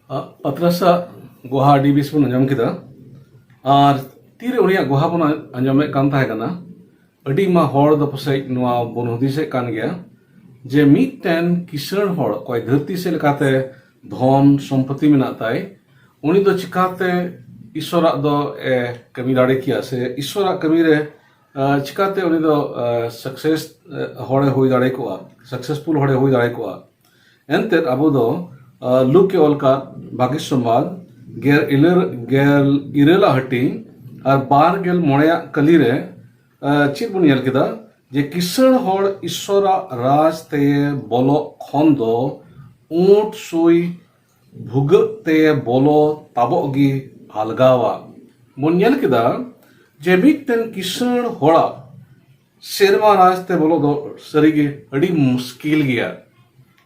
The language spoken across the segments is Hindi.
Patrasa goha di bis pun anjom kita ar tire unia goha pun anjome kan tahe kana adi ma hor do pasai noa bon hudise kan gya je miten kisan hor koi dharti se lekate dhon সম্পত্তি menak tai uni do chikate ishora do kami dare kia se ishora kami re chikate uni do success hore hui dare ko successful hore hui dare ko enter abu do luke olka bagisomad gel irela hati ar bar gel moya kalire chit bun yel kida je kisan hor ishora raj te bolo khondo ऊंट सुई भुगते बोलो ताबोगी अलगावा मुन्यल किदा जे मिटन किसान होड़ा शेरमा रास्ते बोलो दो सरीगे अड़ी मुश्किल गया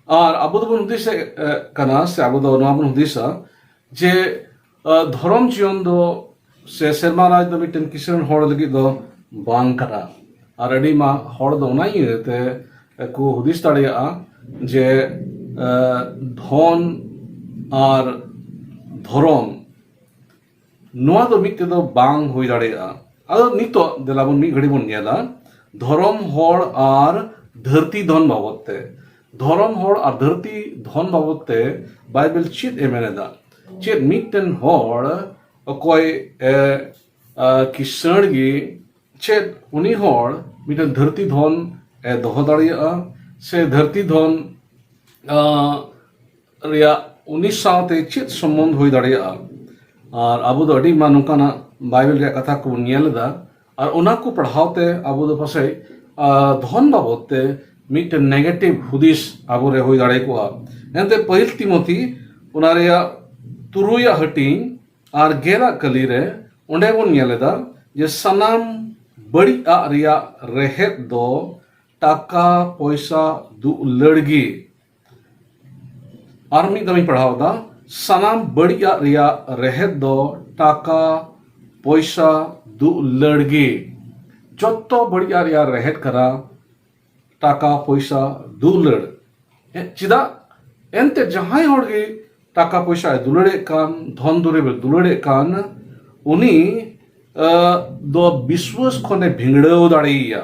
और अब तो उद्देश कना से अब तो नाम उद्देश जे धर्म जीवन दो से शेरमा राज दो मिटन किसान होड़ लगी दो बांग करा और अड़ी मा होड़ दो ना ही ते को उद्देश ताड़िया जे ধন আর ধরম নোয়া দো মিটে দো বাং হই দাড়েয়া আদো নিতো দেলাবন মি ঘড়ি বন নেলা ধরম হড় আর ধরতি ধন বাবদতে ধরম হড় আর ধরতি ধন বাবদতে বাইবেল চিত এমেনেদা চিত মিটেন হড় অকয় কিষণ গি চিত উনি হড় মিটেন ধরতি ধন দহ দাড়েয়া সে ধরতি ধন उन्नीस सावते चेत संबंध हुई दाड़ेया और अब दो अड़ी मा नोकाना बाइबल रे कथा को नेलदा और उना को पढ़ावते अब दो पासे धन बाबदते मिट नेगेटिव हुदिस अब रे हुई दाड़े को एनते पहिल तिमोथी उना रे तुरुया हटिंग और गेला कली रे ओंडे बोन नेलदा जे सनाम बड़ी आ रिया रेहेत दो टाका पैसा दु लड़गी और मी दमी पढ़ावदा सनाम बढ़िया रिया रहेत दो टाका पैसा दु लड़गी जत्तो बढ़िया रिया रहेत करा टाका पैसा दु लड़ चिदा एनते जहां होड़गे टाका पैसा दुलड़े कान धन दुरे दुलड़े कान उनी दो विश्वास खने भिंगड़ो दाड़िया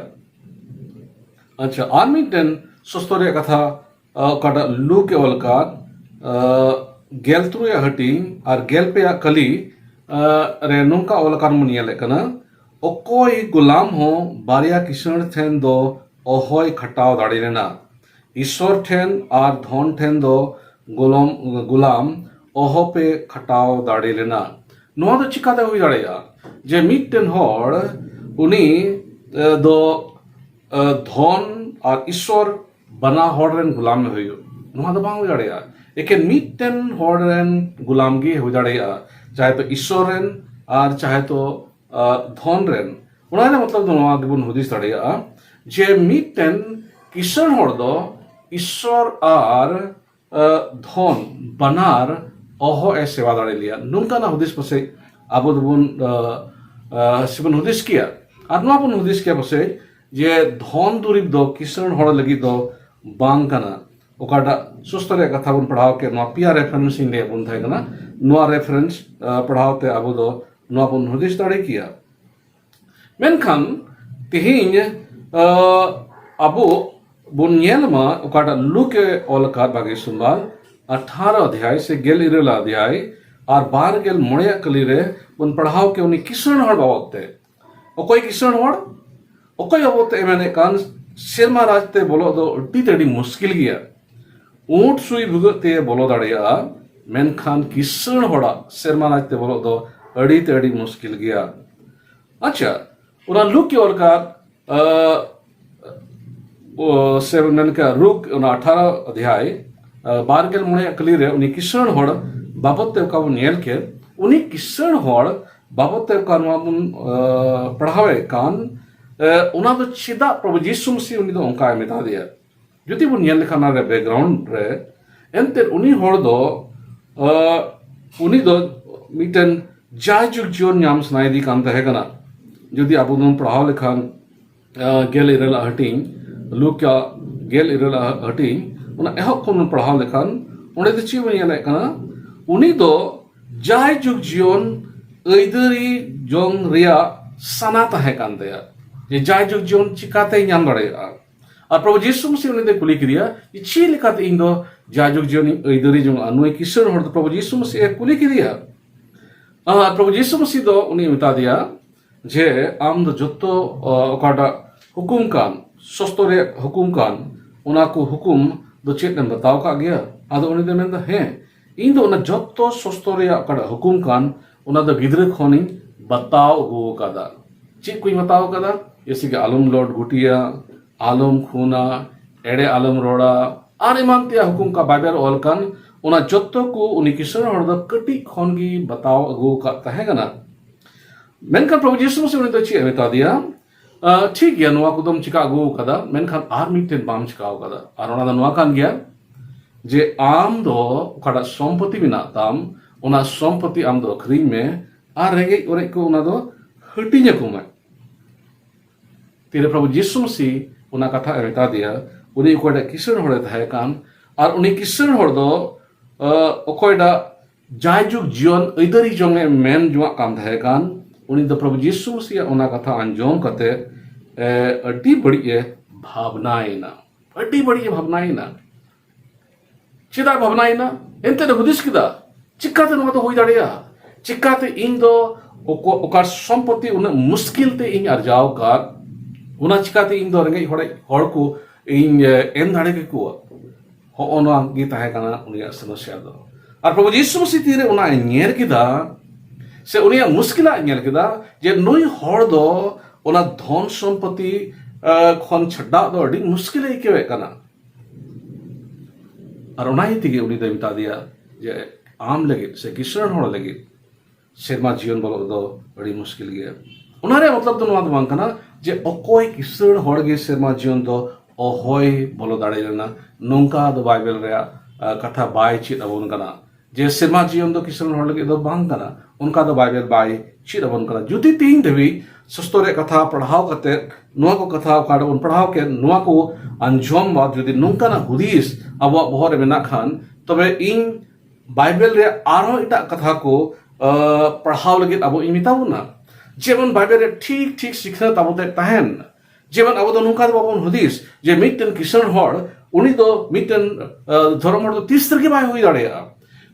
अच्छा आर मिटन सस्तोरे कथा काटा लू के ओलका गेल तुरुया हटिंग और गेल पे कली रे नोंका ओलकान मुनियाले कना ओकोई गुलाम हो बारिया किसान ठेन दो ओहोय खटाव दाड़ी लेना ईश्वर ठेन और धन ठेन दो गुलाम ओहो पे खटाव दाड़ी लेना नोआ दो चिकाते हुई दाड़ेया जे मिटन होड़ उनी दो धन और ईश्वर बना होड़रेन गुलाम में हुई नोआ दो बांग हुई दाड़ेया एके मिटन होड़रेन गुलामगी हुई दाड़ेया चाहे तो ईश्वर रेन और चाहे तो धन रेन उन्होंने मतलब दोनों गिबुन हुदिस दाड़ेया जे मिटन किसान होड़ दो ईश्वर और धन बनार ओहो ए सेवा दाड़े लिया नुनका ना हुदिस पसे आबो दोबुन सिबन हुदिस किया और नोआ बुन हुदिस किया पसे जे धन दुरिब दो किसान होड़ लगी दो बांग कना ओकाटा सुस्तरे कथा बन पढ़ाव के नोआ पिया रेफरेंस इन ले बन थाय कना नोआ रेफरेंस पढ़ाव ते आबो दो नोआ बन हुदिस दाड़े किया मेनखान तिहिन आबो बन नेलमा ओकाटा लुके ओलका बागे सुंबाल 18 अध्याय से गेल इरेला अध्याय और 12 गेल मोड़िया कली रे बन पढ़ाव के उनी किसान हड़ बाबते ओकोय किसान हड़ ओकोय बाबते एमेने कान शेरमा राजते बोलो दो अड्डी तेडी मुश्किल गया ऊंट सुई भुगते बोलो दाड़िया मेनखान किसान हड़ा शेरमा राजते बोलो दो अड्डी तेडी मुश्किल गया अच्छा उना लुक की ओर का सेवन का रुक 18 अध्याय 12 गेल मोड़े अकली रे उनी किसान हड़ बाबते का नेल के उनी किसान हड़ बाबते का नोन पढ़ावे कान उना दो चिदा प्रभु यीशु मसीह उनी दो उनका मेता दिया जुति बुन नेल खाना रे बैकग्राउंड रे एंते उनी हड़ दो उनी दो मिटन जायजुग जीवन नाम सुनाई दी कान तहे कना जुति आबो दोन पढ़ाव लेखान गेल इरेला हटिंग लुका गेल इरेला हटिंग उना एहक कोन पढ़ाव लेखान ओंडे दो ची बन नेले कना ᱩᱱᱤ ᱫᱚ ᱡᱟᱭ ᱡᱩᱜᱽ ᱡᱤᱭᱚᱱ ᱟᱹᱭᱫᱟᱹᱨᱤ ᱡᱚᱝ ᱨᱮᱭᱟᱜ ᱥᱟᱱᱟ ᱛᱟᱦᱮᱸ ᱠᱟᱱ ᱛᱟᱭᱟ ᱡᱮ ᱡᱟᱭ ᱡᱩᱜᱽ ᱡᱤᱭᱚᱱ ᱪᱤᱠᱟᱛᱮ ᱧᱟᱢ ᱫᱟᱲᱮᱭᱟᱜᱼᱟ ᱟᱨ ᱯᱨᱚᱵᱷᱩ ᱡᱤᱥᱩ ᱢᱟᱥᱤ ᱩᱱᱤ ᱫᱚᱭ ᱠᱩᱞᱤ ᱠᱮᱫᱮᱭᱟ ᱪᱮᱫ ᱞᱮᱠᱟᱛᱮ ᱤᱧ ᱫᱚ ᱡᱟᱭ ᱡᱩᱜᱽ ᱡᱤᱭᱚᱱ ᱟᱹᱭᱫᱟᱹᱨᱤ ᱡᱚᱝᱟ ᱱᱩᱭ ᱠᱤᱥᱟᱹᱬ ᱦᱚᱲ ᱫᱚ ᱯᱨᱚᱵᱷᱩ ᱡᱤᱥᱩ ᱢᱟᱥᱤ ᱠᱩᱞᱤ ᱠᱮᱫᱮᱭᱟ ᱯᱨᱚᱵᱷᱩ ᱡᱤᱥᱩ ᱢᱟᱥᱤ ᱫᱚ ᱩᱱᱤ ᱢᱮᱛᱟ ᱫᱮᱭᱟ ᱡᱮ ᱟᱢ ᱫᱚ ᱡᱚᱛᱚ ᱚᱠᱟᱴᱟᱜ hukum kan ᱥᱚᱥᱛᱚ ᱨᱮᱭᱟᱜ hukum kan ᱚᱱᱟ ᱠᱚ hukum ᱫᱚ ᱪᱮᱫ ᱮᱢ ᱵᱟᱛᱟᱣ ᱠᱟᱜ ᱜᱮᱭᱟ ᱟᱫᱚ ᱩᱱᱤ ᱫᱚ ᱢᱮᱱᱫᱟ ᱦᱮᱸ ᱤᱧ ᱫᱚ ᱚᱱᱟ ᱡᱚᱛᱚ ᱥᱚᱥᱛᱚ ᱨᱮᱭᱟᱜ ᱚᱠᱟᱴᱟᱜ hukum kan ᱚᱱᱟ ᱫᱚ ᱜᱤᱫᱽᱨᱟᱹ ᱠᱷᱚᱱᱤᱧ ᱵᱟᱛᱟᱣ ᱟᱹᱜᱩ ᱟᱠᱟᱫᱟ ᱪᱮᱫ ᱠᱚᱧ ᱵᱟᱛᱟᱣ ᱟᱠᱟᱫᱟ ᱡᱮᱥᱮ ᱠᱤ ᱟᱞᱚᱢ ᱞᱚᱴ ᱜᱩᱴᱤᱭᱟ ᱟᱞᱚᱢ ᱠᱷᱩᱱᱟ ᱮᱲᱮ ᱟᱞᱚᱢ ᱨᱚᱲᱟ ᱟᱨ ᱮᱢᱟᱱ ᱛᱮᱭᱟᱜ hukum ka ᱵᱟᱭᱵᱮᱞ ᱚᱞ ᱠᱟᱱ ᱚᱱᱟ ᱡᱚᱛᱚ ᱠᱚ ᱩᱱᱤ ᱠᱤᱥᱟᱹᱬ ᱦᱚᱲ ᱫᱚ ᱠᱟᱹᱴᱤᱡ ᱠᱷᱚᱱ ᱜᱮ ᱵᱟᱛᱟᱣ ᱟᱹᱜᱩ ᱟᱠᱟᱫ ᱛᱟᱦᱮᱸ ᱠᱟᱱᱟ ᱢᱮᱱᱠᱷᱟᱱ ᱯᱨᱚᱵᱷᱩ ᱡᱤᱥᱩ ᱢᱟᱥᱤ ᱩᱱᱤ ᱫᱚ ᱪᱮᱫ ᱮ ᱢᱮᱛᱟ ᱫᱮᱭᱟ ᱴᱷᱤक ᱜᱮᱭᱟ ᱱᱚᱣᱟ ᱠᱚᱫᱚᱢ ᱪᱤᱠᱟ ᱟᱹᱜᱩ ᱟᱠᱟᱫᱟ ᱢᱮᱱᱠᱷᱟन ᱟᱨ ᱢᱤᱫᱴᱮᱱ ᱵᱟᱢ ᱪᱤᱠᱟ ᱟᱠᱟᱫᱟ ᱟᱨ ᱚᱱᱟ ᱫᱚ ᱱᱚᱣᱟ ᱠᱟᱱ ᱜᱮᱭᱟ ᱡᱮ ᱟᱢ ᱫᱚ ᱚᱠᱟᱴᱟᱜ ᱥᱚᱢᱯᱚᱛति ᱢᱮᱱᱟᱜ ᱛᱟᱢ ᱚᱱᱟ ᱥᱚᱢᱯᱚᱛति ᱟᱢ ᱫᱚ ᱟᱹᱠᱷᱨᱤᱧ ᱢᱮ ᱟᱨ ᱨᱮᱸᱜᱮᱡ ᱚᱨᱮᱡ ᱠᱚ ᱚᱱᱟ ᱫᱚ ᱦᱟᱹᱴᱤᱧ ᱟᱠᱚ ᱢᱮ ᱛᱤᱨᱮ ᱯᱨᱚᱵᱷᱩ ᱡᱤᱥᱩ ᱢᱟᱥᱤ ᱚᱱᱟ ᱠᱟᱛᱷᱟ ᱮ ᱢᱮᱛᱟ ᱫᱮᱭᱟ ᱩᱱᱤ ᱚᱠᱚᱭᱴᱟᱜ ᱠᱤᱥᱟᱹᱬ ᱦᱚᱲᱮ ᱛᱟᱦᱮᱸ ᱠᱟᱱ ᱟᱨ ᱩᱱᱤ ᱠᱤᱥᱟᱹᱬ ᱦᱚᱲ ᱫᱚ ᱚᱠᱚᱭᱴᱟᱜ ᱡᱟᱭᱡᱩᱜᱽ ᱡᱤᱭᱚᱱ ᱟᱹᱭᱫᱟᱹᱨᱤ ᱡᱚᱝ ᱮ ᱢᱮᱱ ᱡᱚᱝᱟᱜ ᱠᱟᱱ ᱛᱟᱦᱮᱸ ᱠᱟᱱ ᱩᱱᱤ ᱫᱚ ᱯᱨᱚᱵᱷᱩ ᱡᱤᱥᱩ ᱢᱟᱥᱤᱭᱟᱜ ᱚᱱᱟ ᱠᱟᱛᱷᱟ ᱟᱸᱡᱚᱢ ᱠᱟᱛᱮ ᱟᱹᱰᱤ ᱵᱟᱹᱲᱤᱡ ᱮ ᱵᱷᱟᱵᱱᱟᱭᱮᱱᱟ ᱟᱹᱰᱤ ᱵᱟᱹᱲᱤᱡ ᱮ ᱵᱷᱟᱵᱱᱟᱭᱮᱱᱟ ᱪᱮᱫᱟᱜ ᱵᱷᱟᱵᱱᱟᱭᱮᱱᱟ ᱮᱱᱛᱮ ᱫᱚ ᱦᱩᱫᱤᱥ ᱠᱮᱫᱟ ᱪᱤᱠᱟᱛᱮ ᱱᱚᱣᱟ ᱫᱚ ᱦᱩᱭ ᱫᱟᱲᱮᱭᱟᱜᱼᱟ ᱪᱤᱠᱟᱛᱮ ᱤᱧ ᱫᱚ ᱚᱠᱟ ᱥᱚᱢᱯᱚᱛति ᱩᱱᱟᱹᱜ ᱢᱩᱥᱠᱤᱞ te ᱤᱧ ᱟᱨᱡᱟᱣ ᱟᱠᱟᱫ ᱚᱱᱟ ᱪᱤᱠᱟᱛᱮ ᱤᱧ ᱫᱚ ᱨᱮᱸᱜᱮᱡ ᱦᱚᱲ ᱠᱚ ᱤᱧ ᱮᱢ ᱫᱟᱲᱮ ᱠᱮᱠᱚᱣᱟ ᱦᱚᱜᱼᱚ ᱱᱚᱣᱟ ᱜᱮ ᱛᱟᱦᱮᱸ ᱠᱟᱱᱟ ᱩᱱᱤᱭᱟᱜ ᱥᱚᱢᱚᱥᱥᱟ ᱫᱚ ᱟᱨ ᱯᱨᱚᱵᱷᱩ ᱡᱤᱥᱩ ᱢᱟᱥᱤ ᱛᱤᱨᱮ ᱚᱱᱟ ᱮ ᱧᱮᱞ ᱠᱮᱫᱟ ᱥᱮ ᱩᱱᱤᱭᱟᱜ ᱢᱩᱥᱠᱤᱞᱟᱜ ᱧᱮᱞ ᱠᱮᱫᱟ ᱡᱮ ᱱᱩᱭ ᱦᱚᱲ ᱫᱚ ᱚᱱᱟ ᱫᱷᱚᱱ ᱥᱚᱢᱯᱚᱛति ᱠᱷᱚᱱ ᱪᱷᱟᱰᱟᱜ ᱫᱚ ᱟᱹᱰᱤ ᱢᱩᱥᱠᱤᱞ ᱮ ᱟᱹᱭᱠᱟᱹᱣᱮᱫ ᱠᱟᱱᱟ ᱟᱨ ᱚᱱᱟ ᱛᱮᱜᱮ ᱩᱱᱤ ᱫᱚᱭ ᱢᱮᱛᱟ ᱫᱮᱭᱟ ᱡᱮ ᱟᱢ ᱞᱟᱹᱜᱤᱫ ᱥᱮ ᱠᱤᱥᱟᱹᱬ ᱦᱚᱲ ᱞᱟᱹᱜᱤᱫ ᱥᱮᱨᱢᱟ ᱡᱤᱭᱚᱱ ᱵᱚᱞᱚᱜ ᱫᱚ ᱟᱹᱰᱤ ᱢᱩᱥᱠᱤᱞ ᱜᱮᱭᱟ ᱚᱱᱟ ᱨᱮᱭᱟᱜ ᱢᱚᱛᱞᱚᱵ ᱫᱚ ᱱᱚᱣᱟ ᱫᱚ ᱵᱟᱝ ᱠᱟᱱᱟ ᱡᱮ ᱚᱠᱚᱭ ᱠᱤᱥᱟᱹᱬ ᱦᱚᱲ ᱜᱮ ᱥᱮᱨᱢᱟ ᱡᱤᱭᱚᱱ ᱫᱚ অহয় বলো দাঁড়িয়ে না নৌকা দো বাইবেল রে কথা বাই চিত আবন কানা যে সেরমা জীবন দো কিসন হল লাগে দো বাং কানা উনকা দো বাইবেল বাই চিত আবন কানা যদি তিন দেবী সস্তো রে কথা পড়াও কাতে নোয়া কো কথা কাড় উন পড়াও কে নোয়া কো আনজম বা যদি নৌকা না হুদিস আবো বহরে মেনা খান তবে ইন বাইবেল রে আরো এটা কথা কো পড়াও লাগে আবো ইমিতাবো না যেমন বাইবেল রে ঠিক ঠিক শিক্ষা তাবতে তাহেন যেমন আবো নৌকা দো বাবন হুদিস যে মিটেন কিষণ হড় উনি তো মিটেন ধর্ম হড় তো 30 তারিখে বাই হই দাঁড়িয়া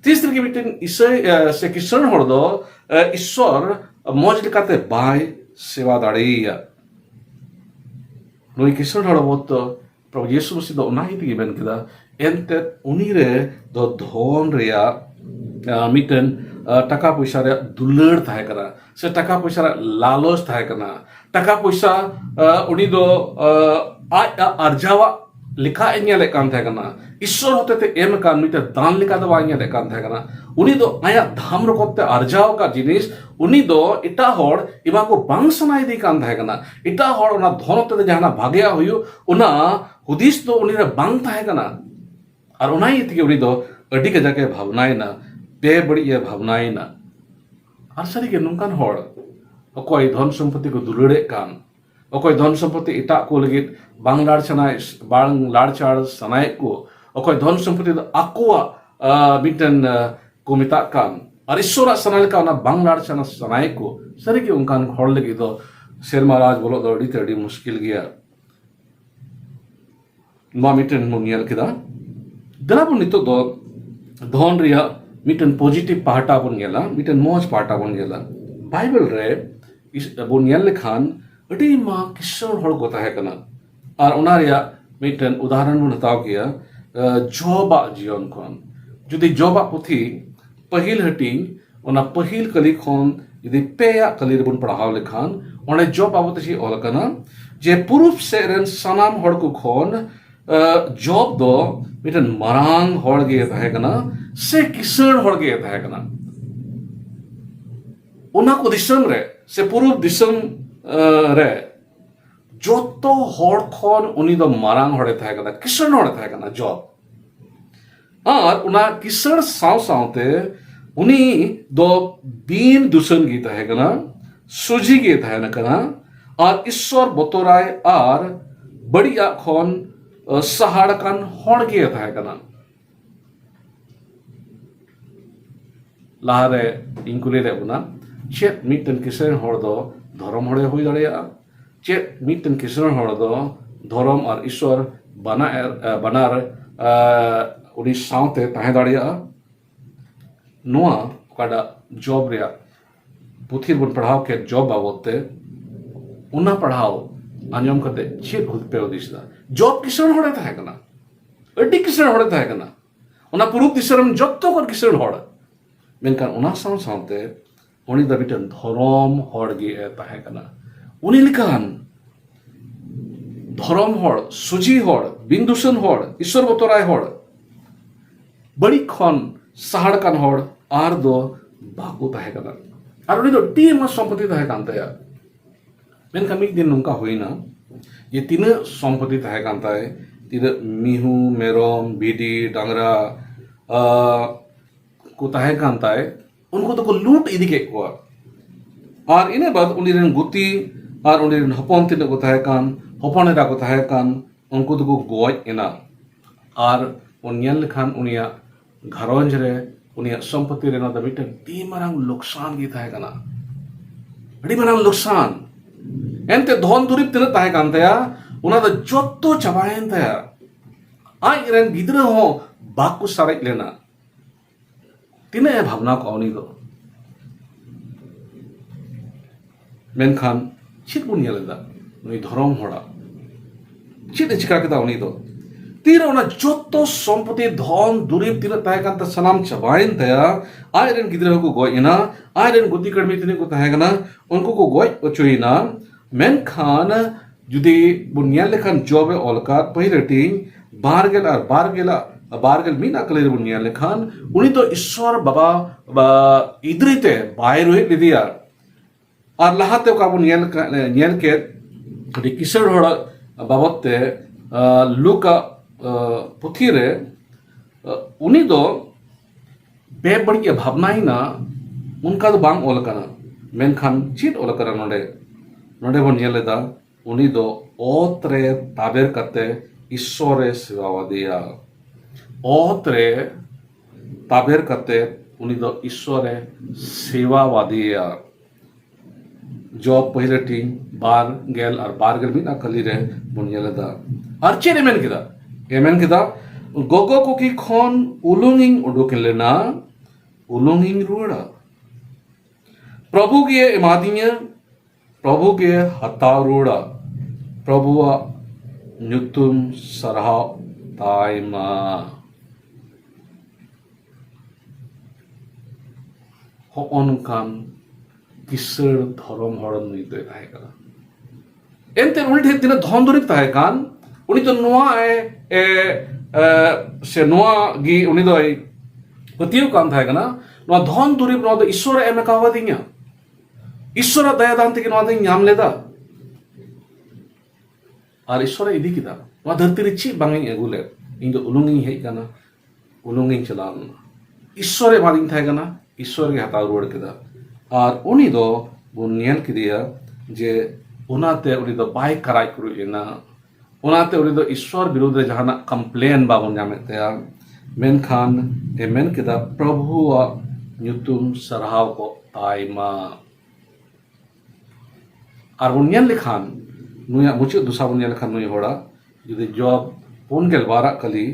30 তারিখে মিটেন ইসয় সে কিষণ হড় দো ঈশ্বর মজ লেকাতে বাই সেবা দাঁড়িয়া নুই কিষণ হড় বত প্রভু যিশু মসিহ দো ওনা হিতি গিবেন কিদা এনতে উনি রে দো ধন রেয়া মিটেন টাকা পয়সা রে দুলার তাহে কানা সে টাকা পয়সা রে লালচ তাহে কানা টাকা পয়সা উনি দো আরজাওয়া লেখা এnyale kan tahe kana ঈশ্বর হতে এম কান মিটার দান লেখা দো বাইnyale kan tahe kana উনি দো আয়া ধাম রকতে আরজাও কা জিনিস উনি দো এটা হর ইবা কো বাং সনাই দি kan tahe kana এটা হর ওনা ধনতে জাহানা ভাগিয়া হইউ ওনা হুদিস দো উনি রে বাং tahe kana আর ওনাই থেকে উনি দো আডি কে জাকে ভাবনাই না বে বড়ি এ ভাবনাই না আর সারি কে নুনকান হর অকয় ধন সম্পত্তি কো দুলড়ে কান অকয় ধন সম্পত্তি এটা কো লাগি বাংলার ছানায় বাংলার ছাড় সানায় কো অকয় ধন সম্পত্তি আকুয়া মিটেন কো মিতা কান আর ঈশ্বরা সানায় কা না বাংলার ছানা সানায় কো সারি কে উনকান হর লাগি দো শেরমা রাজ বলো দো আডি তেডি মুশকিল গিয়া ᱱᱚᱣᱟ ᱢᱤᱫᱴᱮᱱ ᱵᱚᱱ ᱧᱮᱞ ᱠᱮᱫᱟ ᱫᱮᱞᱟ ᱵᱚᱱ ᱱᱤᱛᱚᱜ ᱫᱚ ᱫᱷᱚᱱ ᱨᱮᱭᱟᱜ ᱢᱤᱫᱴᱮᱱ ᱯᱚᱡᱤᱴᱤᱵᱷ ᱯᱟᱦᱴᱟ ᱵᱚᱱ ᱧᱮᱞᱟ ᱢᱤᱫᱴᱮᱱ ᱢᱚᱡᱽ ᱯᱟᱦᱴᱟ ᱵᱚᱱ ᱧᱮᱞᱟ ᱵᱟᱭᱵᱮᱞ ᱨᱮ ᱵᱚᱱ ᱧᱮᱞ ᱞᱮᱠᱷᱟᱱ ᱟᱹᱰᱤ ᱢᱟ ᱠᱤᱥᱟᱹᱬ ᱦᱚᱲ ᱠᱚ ᱛᱟᱦᱮᱸ ᱠᱟᱱᱟ ᱟᱨ ᱚᱱᱟ ᱨᱮᱭᱟᱜ ᱢᱤᱫᱴᱮᱱ ᱩᱫᱟᱦᱚᱨᱚᱱ ᱵᱚᱱ ᱦᱟᱛᱟᱣ ᱠᱮᱭᱟ ᱡᱚᱵᱟᱜ ᱡᱤᱭᱚᱱ ᱠᱷᱚᱱ ᱡᱩᱫᱤ ᱡᱚᱵᱟᱜ ᱯᱩᱛᱷᱤ ᱯᱟᱹᱦᱤᱞ ᱦᱟᱹᱴᱤᱧ ᱚᱱᱟ ᱯᱟᱹᱦᱤᱞ ᱠᱟᱹᱞᱤ ᱠᱷᱚᱱ ᱡᱩᱫᱤ ᱯᱮᱭᱟ ᱠᱟᱹᱞᱤ ᱨᱮᱵᱚᱱ ᱯᱟᱲᱦᱟᱣ ᱞᱮᱠᱷᱟᱱ ᱚᱸᱰᱮ ᱡᱚᱵ ᱵᱟᱵᱚᱫ ᱛᱮ ᱚᱞ ᱟᱠᱟᱱᱟ ᱡᱮ ᱯᱩᱨᱩᱵ ᱥᱮᱫ ᱨᱮᱱ ᱥᱟᱱᱟᱢ ᱦᱚᱲ ᱠᱚ ᱠᱷᱚᱱ ᱡᱚᱵ ᱫᱚ ᱢᱤᱫᱴᱮᱱ ᱢᱟᱨᱟᱝ ᱦᱚᱲ ᱜᱮ ᱛᱟᱦᱮᱸ ᱠᱟᱱᱟ ᱥᱮ ᱠᱤᱥᱟᱹᱬ ᱦᱚᱲ ᱜᱮ ᱛᱟᱦᱮᱸ ᱠᱟᱱᱟ ᱚᱱᱟ ᱠᱚ ᱫᱤᱥᱚᱢ ᱨᱮ ᱥᱮ ᱯᱩᱨᱩᱵ ᱫᱤᱥᱚᱢ ᱨᱮ ᱡᱚᱛᱚ ᱦᱚᱲ ᱠᱷᱚᱱ ᱩᱱᱤ ᱫᱚ ᱢᱟᱨᱟᱝ ᱦᱚᱲᱮ ᱛᱟᱦᱮᱸ ᱠᱟᱱᱟ ᱠᱤᱥᱟᱹᱬ ᱦᱚᱲᱮ ᱛᱟᱦᱮᱸ ᱠᱟᱱᱟ ᱡᱚᱵ ᱟᱨ ᱚᱱᱟ ᱠᱤᱥᱟᱹᱬ ᱥᱟᱶ ᱥᱟᱶᱛᱮ ᱩᱱᱤ ᱫᱚ ᱵᱤᱱ ᱫᱩᱥᱚᱱ ᱜᱮ ᱛᱟᱦᱮᱸ ᱠᱟᱱᱟ ᱥᱩᱡᱤ ᱜᱮ ᱛᱟᱦᱮᱸ ᱠᱟᱱᱟ ᱟᱨ ঈশ্বর ᱵᱚᱛᱚᱨᱟᱭ ᱟᱨ ᱵᱟᱹᱲᱤᱡᱟᱜ ᱠᱷᱚᱱ ᱥᱟᱦᱟᱲ ᱠᱟᱱ ᱦᱚᱲ ᱜᱮ ᱛᱟᱦᱮᱸ ᱠᱟᱱᱟ लाहारे इंकुले ले बुना चेत मिटन किसरेन हर दो धर्म हड़े हुई दाड़ेया चेत मिटन किसरेन हर दो धर्म और ईश्वर बनार उनी साउते ताहे दाड़ेया नोआ काडा जॉब रिया पुथी बन पढ़ाव के जॉब बाबते उना पढ़ाव आंजम करते चेत हुद पे दिसदा जॉब किसरेन हड़े ताहे कना अड्डी किसरेन हड़े ताहे कना उना पुरुब दिसरम जत्तो कर किसरेन हड़ मेनकान उना साउते उनी दा मिटन धर्म हड़ गे ताहे कना उनी लिकान धर्म हड़ सुजी हड़ बिंदुसन हड़ ईश्वर बतराय हड़ बड़ी खन सहाड़ कान हड़ आर दो बाकू ताहे कना आर उनी दो टीम संपत्ति ताहे कान तया मेनकान मिद दिन नुंका होइना ये तीना संपत्ति ताहे कान ताय तीना मिहु मेरम भिडी डांगरा को ताहे कान ताय उनको तो को लूट इदी के को और इने बाद उनी रेन गुती और उनी रेन हपन तिना को ताहे कान हपन एरा को ताहे कान उनको तो को गोय एना और उनियन लेखान उनिया घरंज रे उनिया संपत्ति रे ना द मिटन ती मारांग नुकसान गी ताहे काना अड़ी मारांग नुकसान एनते धन दुरिब तिना ताहे कान तया उना द जत्तो चाबायन तया आई रेन गिदरा हो बाकु सारे लेना तिना भावना को उनी दो मेनखान चित बुन येलेदा उनी धर्म हड़ा चित चिका केदा उनी दो तीर उना जत्तो संपत्ति धन दुरिब तिना ताहे कान त सनाम चाबायन तया आई रेन गिदरा को गोय इना आई रेन गुदी कड़मी तिने को ताहे कना उनको को गोय ओचुइना मेनखान जुदी बुनिया लेखान जॉब अलका पहिरटी बारगेल और बारगेल मीना कले बुनिया लेखान उनी तो ईश्वर बाबा इद्रिते बाय रोहित लिदिया और लहाते का बुनिया के किसर हड़ बाबते लुका पुथी रे उनी दो बेबड़िया भावना ही ना उनका तो बांग ओलकना मेनखान चीट ओलकना नोडे बन येलेदा उनी दो ओतरे ताबेर करते ईश्वरे सेवावादिया ओतरे ताबेर करते उनी दो ईश्वरे सेवावादिया जॉब पहले टी बार गेल और बार गेल बिना कली रे बन येलेदा और चेन एमेन किदा गोगो को की खन उलुंगिंग उडुकिन लेना उलुंगिंग रुड़ा प्रभु के एमादिया प्रभु के हतारूड़ा प्रभुआ न्युतुम सरहाव ताइमा होनकान किसर धर्म हड़न नुई दो ताहे कना एनते उनी ढेर तिना धन दुरिब ताहे कान उनी तो नोआ से नोआ गी उनी दो पतियु कान ताहे कना नोआ धन दुरिब नोआ दो ईश्वर एम कावा दिंगा ईश्वर दया दान तक नोआ दो नाम लेदा और ईश्वर इदी किदा नोआ धरती रे ची बांगिंग एगुले इन दो उलुंगिंग हेज काना उलुंगिंग चलाना ईश्वर एमादिंग ताहे कना ईश्वर के हताव रुड़ किदा और उनी दो बुनियल किदिया जे उनाते उनी दो बाय कराय कुरुइना उनाते उनी दो ईश्वर विरुद्ध रे जहाना कंप्लेन बाबन जामेतया मेनखान एमेन किदा प्रभुआ न्युतुम सरहाव को ताइमा और बुनियल लिखान नुया मुचे दुसा बुनियल लिखान नुय होड़ा जुदि जॉब पोनगेल बारा कली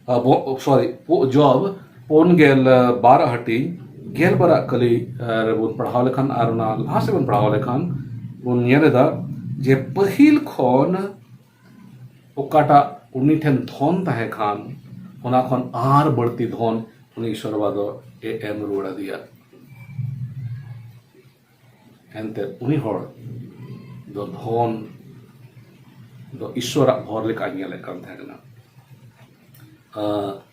जॉब पोनगेल बारा हटी गेल बारा कली बन पढ़ाव लेखान और लहा से बन पढ़ाव लेखान बन येलेदा जे पहिल खन ओकाटा उनी ठेन धन ताहे खान ओना खन आर बढ़ती धन उनी ईश्वर बादो एम रुड़ा दिया एनते उनी हड़ दो धन दो ईश्वर भर लेका येले कान थागना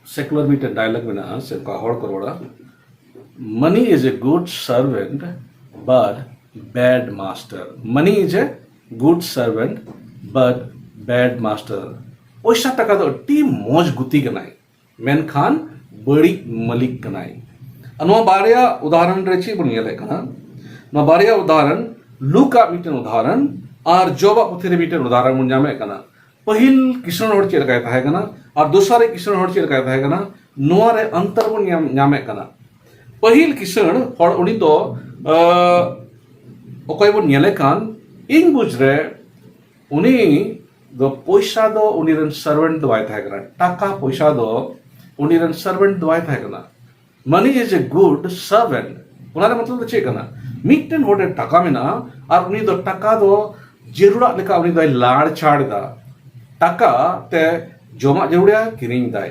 सेकुलर मीटर डायलॉग में से का हड़ करोड़ा money is a good servant but bad master money is a good servant but bad master ओइसा टका दो टी मौज गुती कनाई मेनखान बड़ी मलिक कनाई अनो बारिया उदाहरण रेची बुनिया लेकना नो बारिया उदाहरण लूका मिटन उदाहरण और जोबा पुथेरे मिटन उदाहरण मुन्या में कना पहिल किशन हड़ चेल कहता है कना और दूसरे किशन हड़ चेल कहता है कना नोरे अंतर बुन न्यामे कना pahil kisan hor uni do okoy bon nyele kan ing bujre uni do poisa do uni ren servant do ai thagana taka poisa do uni ren servant do ai thagana. Money is a good servant. उनारे मतलब चे कना मिट्टन होटे टका में ना और उन्हीं दो टका दो जरूरा लेका उन्हीं दो लाड़ छाड़ दा टका ते जोमा जरूरिया किरिंग दाए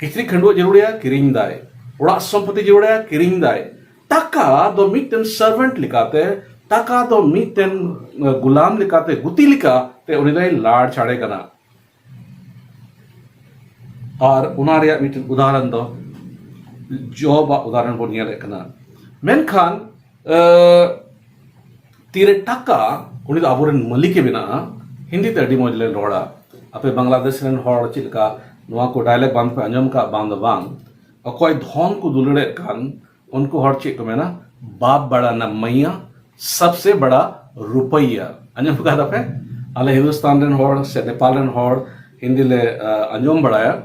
किचरी खंडुआ जरूरिया किरिंग दाए उड़ा संपत्ति जरूरिया किरिंग दाए टका दो मिट्टन सर्वेंट लिखाते टका दो मिट्टन गुलाम लिखाते गुती लिखा ते उन्हीं दो लाड़ छाड़े कना और उनारे मिट्टन उदाहरण दो जॉब उदाहरण बोलिया लेकना मेनखान तीरे टका उनी आबोरेन मलिके बिना हिंदी ते अडी मौज ले रोड़ा अपे बांग्लादेश रेन हॉर चिलका नुआ को डायलॉग बांग पे अंजम का बांग बांग अकोय धौन को दुलड़े कान उनको हॉर चिक में ना बाप बड़ा न मैया सबसे बड़ा रुपया अंजम का दफे अले हिंदुस्तान रेन हॉर से नेपाल रेन हॉर हिंदी ले अंजम बढ़ाया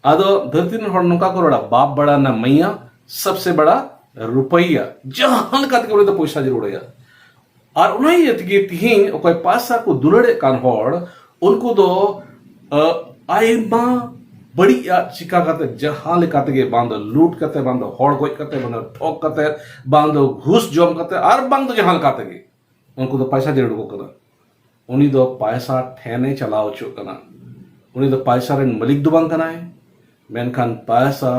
आदो धरती रेन हॉर नुका को रोड़ा बाप बड़ा न मैया सबसे बड़ा रुपया जहां काते को पैसा जरूर और उन्हें तिहिन ओकय पैसा को दुलड़े कान हॉर उनको दो आयमा बड़ी चिका काते जहां लेकाते के बांध लूट करते बांध हॉर गोय करते बांध ठोक करते बांध घूस जम करते और बांध जहां लेकाते के उनको दो पैसा जरूर को कना उन्हीं दो पैसा ठेने चलाओ चो कना उन्हीं दो पैसा रेन मलिक दो बांग कना है मेनखान पैसा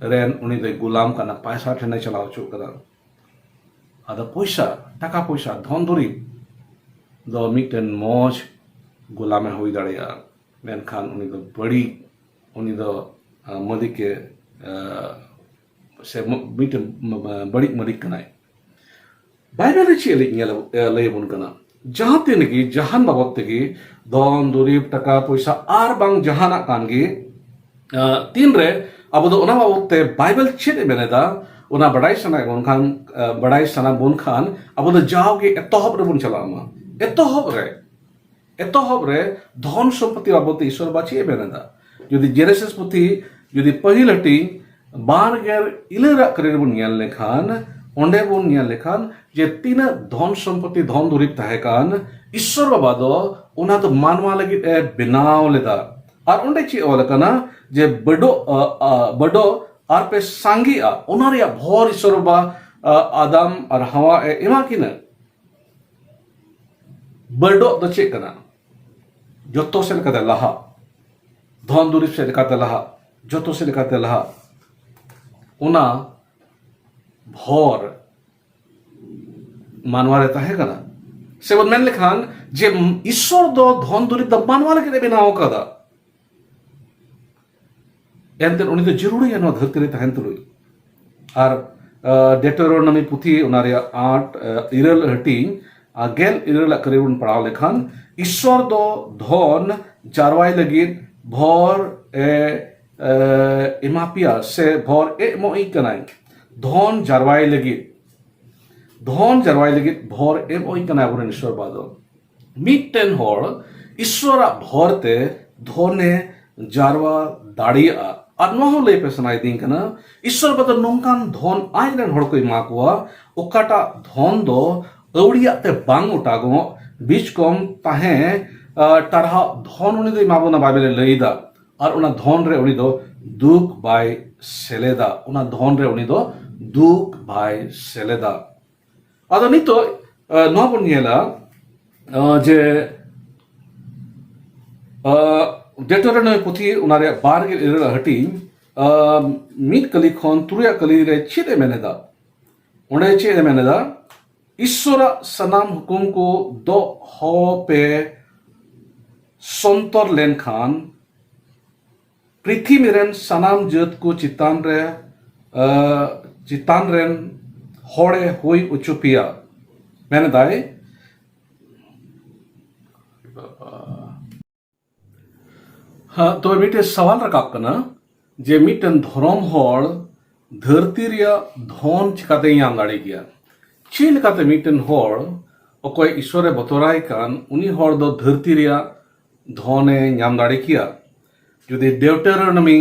रेन उन्हीं दे गुलाम करना पैसा ठेने चलाओ चुक करा आदा पैसा टका पैसा धन दुरी दो मिटन मौज गुलाम हुई दाड़िया मेनखान उन्हीं दो बड़ी उन्हीं दो मदी के से मिटन बड़ी मदी कनाय बाइबल चे ले बुन कना जहां तीन की जहान बाबत की धन दुरी टका पैसा आर बांग जहाना कान की तीन रे अब दो उना बाबते बाइबल चेद मेनेदा उना बड़ाई सना बोनखान बड़ाई सना बोनखान अब दो जाओगे एतहब रे बुन चलामा एतहब रे धन सम्पत्ति बाबते ईश्वर बाची मेनेदा यदि जेनेसिस पुथी यदि पहिल हटी बार गेर इलेरा करे बुन ᱧᱮᱞ लेखान ओंडे बुन ᱧᱮᱞ लेखान जे तीन धन सम्पत्ति धन दुरिब ताहे कान ईश्वर बाबा दो उना तो मानवा लगी बनाव लेदा और ओंडे ची ओल कना जे बड़ो बड़ो आर पे सांगी आ उनारिया भोर ईश्वर बा आदम और हवा एमा किना बड़ो द चे कना जोतो से लेकाते लहा धन दुरिब से लेकाते लहा जोतो से लेकाते लहा उना भोर मानवा रहता है कना से वो मैंने लिखान जे ईश्वर दो धन दुरिब द मानवा लगे बनाओ कदा एंतन उनी तो जरूरी है नो धरती रे तहन तुलुई और डेटरोनॉमी पुथी उनारे 8 इरल हटी गेल इरल करे उन पढ़ाव लेखान ईश्वर दो धन जारवाई लगी भोर इमापिया से भोर ए मोई कनाई धन जारवाई लगी भोर ए मोई कनाई बुन ईश्वर बादो मिटन होर ईश्वर भोरते धने जारवा दाड़िया और नोह ले पे सनाई दिन कना ईश्वर बद नोंकान धन आइरन हड़ को मा कोआ ओकाटा धन दो अवड़िया ते बांग उठागो बीच कम ताहे तरहा धन उनी दो माबोना बाइबल लईदा और उना धन रे उनी दो दुख बाय सेलेदा उना धन रे उनी दो दुख बाय सेलेदा आदो नितो नो बन येला जे डेटोरेनॉमी पुथी उनारे बार के इरल हटी मीट कली खन तुरिया कली रे चेदे मेनेदा उंडे चेदे मेनेदा ईश्वर सनाम हुकुम को दो हो पे संतर लेन खान पृथ्वी रेन सनाम जत को चितान रेन होड़े हुई उचुपिया मेनेदाय हाँ तो मिटे सवाल रकाब कना जे मिटन धर्म हॉल धरती रिया धन चिकाते याम दाड़े गया चे लेकाते मिटन हॉल अकोय ईश्वरे बतोराय कान उनी हॉल दो धरती रिया धने याम दाड़े किया जुदी डेवटरोनॉमी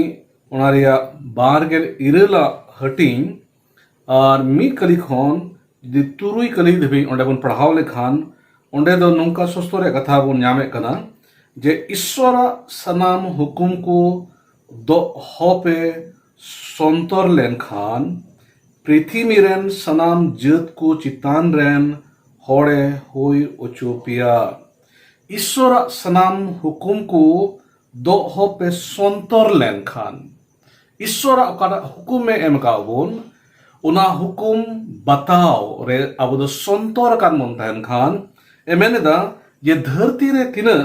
उना रिया 12 इरला हटिंग और मीड कली खन जुदी तुरुई कली धाबी ओंडे बन पढ़ाव लेखान ओंडे दो नोंका सस्तो रे कथा बन नामे कना जे ईश्वर सनाम हुकुम को दो होपे संतर लेनखान पृथ्वी रेन सनाम जत को चितान रेन होड़े होई ओचोपिया ईश्वर सनाम हुकुम को दो होपे संतर लेनखान ईश्वर अकादा हुकुम में एम काबोन उना हुकुम बताओ रे अब दो संतर कान मोंतान खान एमेनेदा ये धरती रे तिना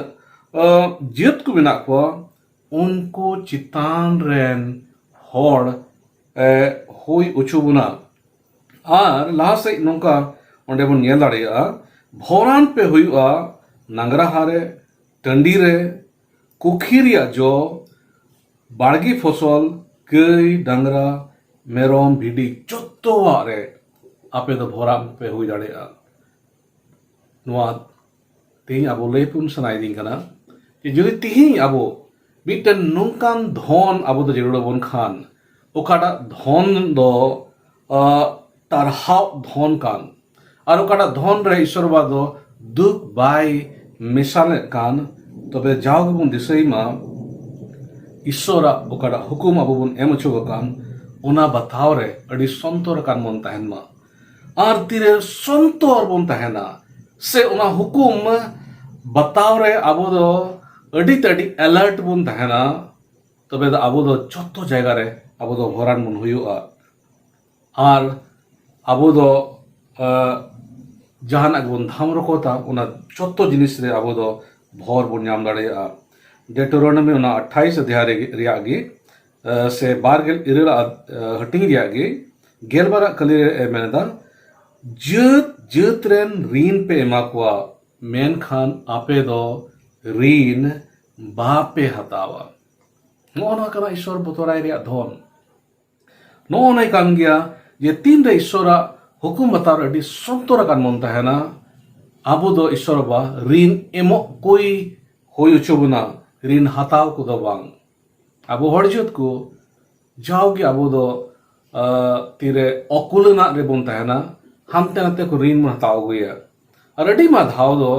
जत को बिना को उनको चितान रेन होड़ होई उचुबुना और लाहा से नोंका ओंडे बन नेल दाड़ेया भोरान पे हुआ नांगरा हारे टंडी रे कुखिरिया जो बाड़गी फसल गई डांगरा मेरम भिडी जोत्तोवा रे आपे दो भोरान पे हुई दाड़ेया नोआ तेही आबो लैपुन सनाइदिं कना कि जुदी तेही आबो मिटन नोंकान धन आबो दो जरूर बन खान ओकाटा धन दो तारहाव धन कान और ओकाटा धन रे ईश्वर बादो दुख बाय मिसाले कान तबे जाओ बन दिसई मा ईश्वर ओकाटा हुकुम आबो बन एम छो कान ओना बताव रे अडी संतर कान मन तहन मा और तिरे संतर बन तहना से ओना हुकुम बताव रे आबो दो अडी तडी अलर्ट बन तहना तबे दो आबो दो जत्तो जायगा रे आबो दो भरान मन हुयुआ और आबो दो जहान बन धाम रखोता उना जत्तो जिनिस रे आबो दो भर बन नाम दाड़ेया डेटोरोनमी उना 28 अध्याय रियागी से बारगेल इरेल हटिंग रियागी गेलबारा कली मेनेदा जत जत रेन रीन पे एमा कुआ मेन खान आपे दो रीन बापे हतावा नोना कना ईश्वर बतोराय रिया धन नोना कान गया ये तीन रे ईश्वर हुकुम बताव अडी संतर कान मन तहना आबो दो ईश्वर बा ऋण एमो कोई होय उचोबना ऋण हताव को दो बांग आबो हड़जत को जाओगे आबो दो तीरे अकुलना रे बन तहना हमते नते को ऋण मन हताव गया और अडी मा धाव दो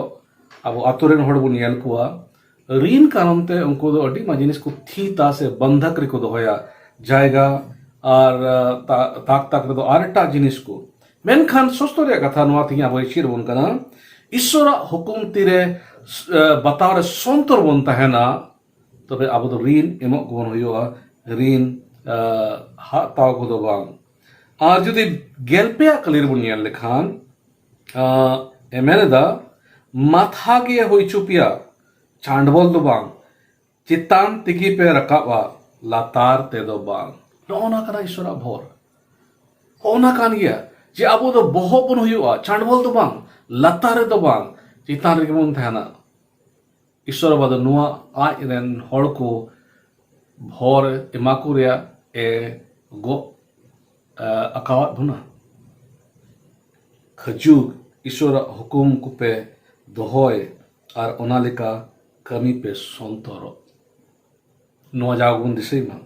आबो आतुरेन हड़ बन येल कुआ ऋण कानते उनको दो अडी मा जिनिस को थीता से बंधक रे को दोया जाएगा और ताक ताक रे दो आरटा जिनिस को मेनखान सस्तो रे कथा नोआ थिया आबो चिर बन कना ईश्वर हुकुम तीरे बताव रे संतर बन तहना तबे आबो दो ऋण एमो बन हुआ ऋण हाताव को दो बांग और जुदी गेलपेया कलिर बन येल लेखान एमेनेदा माथा गे होई चुपिया चांडबोल दो बांग चितान तिगी पे रकावा लातार ते दो बांग नोना कना ईश्वर भोर ओना कान गया जे आबो दो बहो बन हुआ चांडबोल दो बांग लातार दो बांग चितान रे बन थाना ईश्वर बादो नुआ आज रेन हड़ को भोर एमाकु रिया ए गो अकावत बुना खजुग ईश्वर हुकुम को पे दोहोय और ओनालिका कमी पे संतरो नुआ जागुन दिसई मा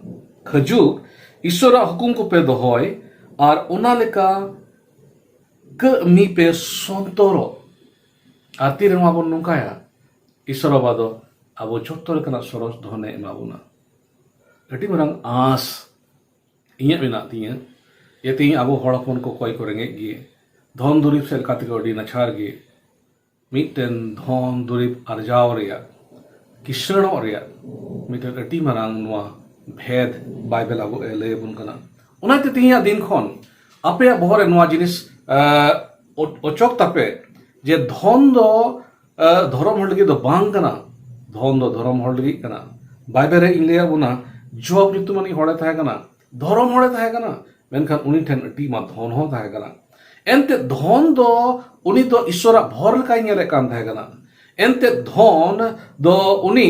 खजुग ईश्वर हुकुम को पे दोहोय और ओनालिका कमी पे संतरो आती रे मा बन नुकाया ईश्वर बादो आबो जत्तो लेकना सरस धने एमाबुना अटी मरंग आस इया बिना तिया ये ती आबो हड़पन को कोई करेंगे गे धन दुरीब से लेकाते को अडी नछार गे मिटन धन दुरीब अर्जाव रिया किसणो रिया मिटन अटी मरंग नुआ भेद बाइबल आबो ले बुन कना उनाते तिया दिन खन आपे बहरे नुआ जिनिस ओचक तापे जे धन दो धर्म हड़ लगी दो बांग कना धन दो धर्म हड़ लगी कना बाइबल रे इले बुना जॉब ऋतु मनी हड़े थाहे कना धर्म हड़े थाहे कना मेनखान उनी ठेन अटी मा धन हो थाहे कना एनते धन दो उनी दो ईश्वर भर लकाय नेले कान थाहे कना एनते धन दो उनी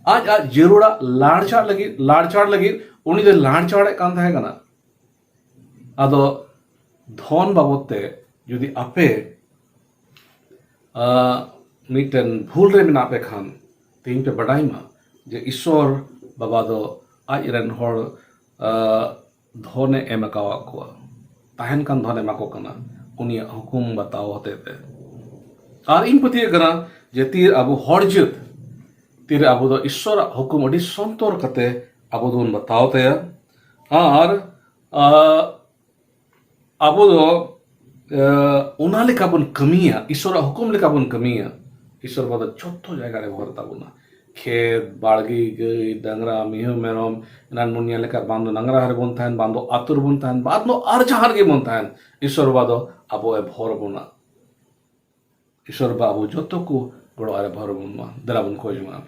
आज आज जरूरा लाड़चाड़ लगी उनी दो लाड़चाड़े कान थाहे कना आदो धन बाबते यदि आपे मिटन भूल रे मिना पे खान तीन पे बड़ाई मा जे ईश्वर बाबा दो आज रेन हड़ धने एम कावा को tahen kan dhone mako kana unia hukum batao hote te ar ing pathi kana je tir abu horjut tir abu do ishwara hukum adi sontor kate abu don batao te ar abu do una leka bun kamiya ishwara hukum leka bun kamiya ishwar bada jotto jayga re bhor tabuna khet bargi gay dangra mihu merom nan munya leka bando nangra hare bon thahen bando atur bon thahen badno ar jahar ge bon thahen ishwar bada abo e bhor buna ishwar ba abu jotto ku bodo are bhor bunma dala bun kojma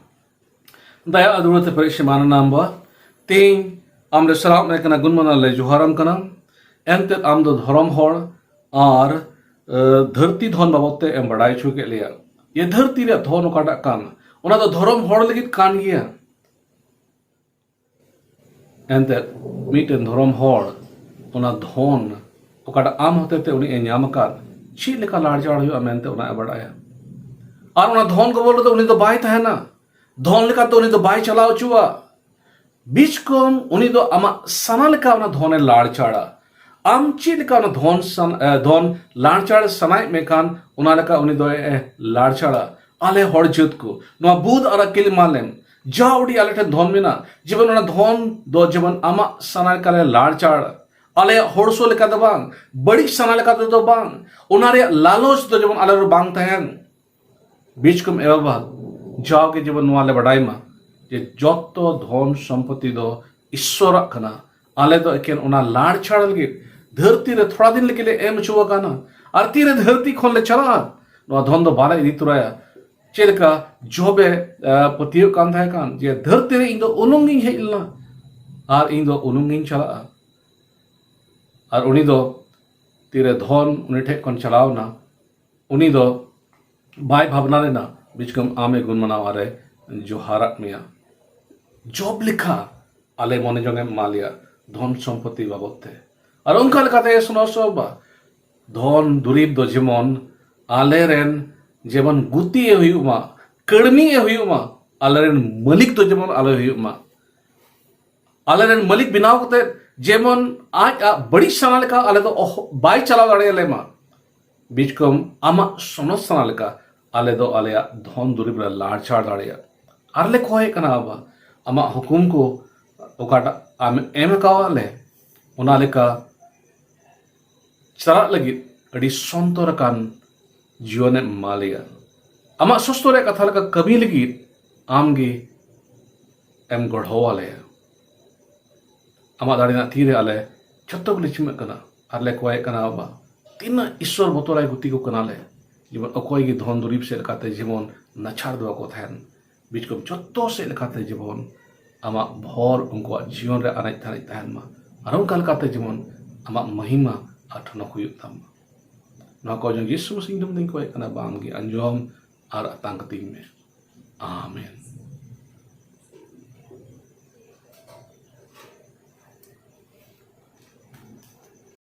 daya adurate parishmana namba tin amre salam ne kana gunmana le joharam kana ente amdo dhorom hor ar dharti dhon babote em badai chu ke liya ye dharti re dhon okata kan ona do dhorom hor legit kan giya ente miten dhorom hor ona dhon okata am hote te uni e nyam kan chi leka larjar hu amente ona e badaya ar ona dhon ko bolo to uni do bai thahena dhon leka to uni do bai chalao chuwa bichkom uni do ama sana leka ona dhone larchara am chi leka ona dhon larchara sanai mekan ona leka uni do larchara ale hor jut ko no bud ara kil malem jaudi ale the dhon mena jibon ona dhon do jibon ama sana kale larchara ale horso leka do bang badi sana leka do bang onare lalos do jibon ale ro bang tahen bichkom eba jaw ke jibon no ale badai ma je jotto dhon sampati do ishwara kana ale do eken ona larchara lagi धरती रे थोड़ा दिन के लिए एम चुआ का ना आरती रे धरती खोल ले चला नो धन दो बाले इदी तुराया चेलका जोबे पतियो कान थाय कान जे धरती रे इंदो उलुंगिंग हे इल्ला आर इंदो उलुंगिंग चला आर उनी दो तीरे धन उनी ठे कोन चलाव ना उनी दो बाय भावना लेना बिचकम आमे गुण मनाव आरे जो हारक मिया जॉब लिखा आले मने जंगे मालिया धन सम्पत्ति बाबते আর অঙ্কাল কাতে শোনসব ধন দুরিব দো যেমন আলেরেন যেমন গুতিয়ে হুইউমা কর্মিয়ে হুইউমা আলেরেন মালিক দো যেমন আলে হুইউমা আলেরেন মালিক বিনাও কতে যেমন আজ বড়ি সানা লেকা আলে তো বাই চালাও দাঁড়িয়ে মা বিচকম আমা সনস সানা লেকা আলে দো আলেয়া ধন দুরিব লাড় ছাড় দাঁড়িয়ে আরলে কয় কানা আবা আমা হুকুম কো ওকাটা আমি এম কাওয়ালে ওনা লেকা चला लगी अड़ी सोंतर कान जीवन मालिया अमा सोस्तोरे कथा लगा कभी लगी आमगे एम गढ़ो वाले अमा दाड़ी ना तीरे आले छत्तो गुली चिमक कना आरले कोई कना बा तीन ईश्वर बतोराय गुती को कना ले जीवन अकोई की धन दुरीब से लकाते जीवन नछाड़ दवा को थैन बीच को छत्तो से लकाते जीवन अमा भोर उनको जीवन रे अनाई थाई तहन मा अरम काल काते जीवन अमा महिमा आठना हुयुग तामा ना को जंग यीशु मसीह दम दिन को एक ना बांगी अंजोम आर तांग तीन में आमीन।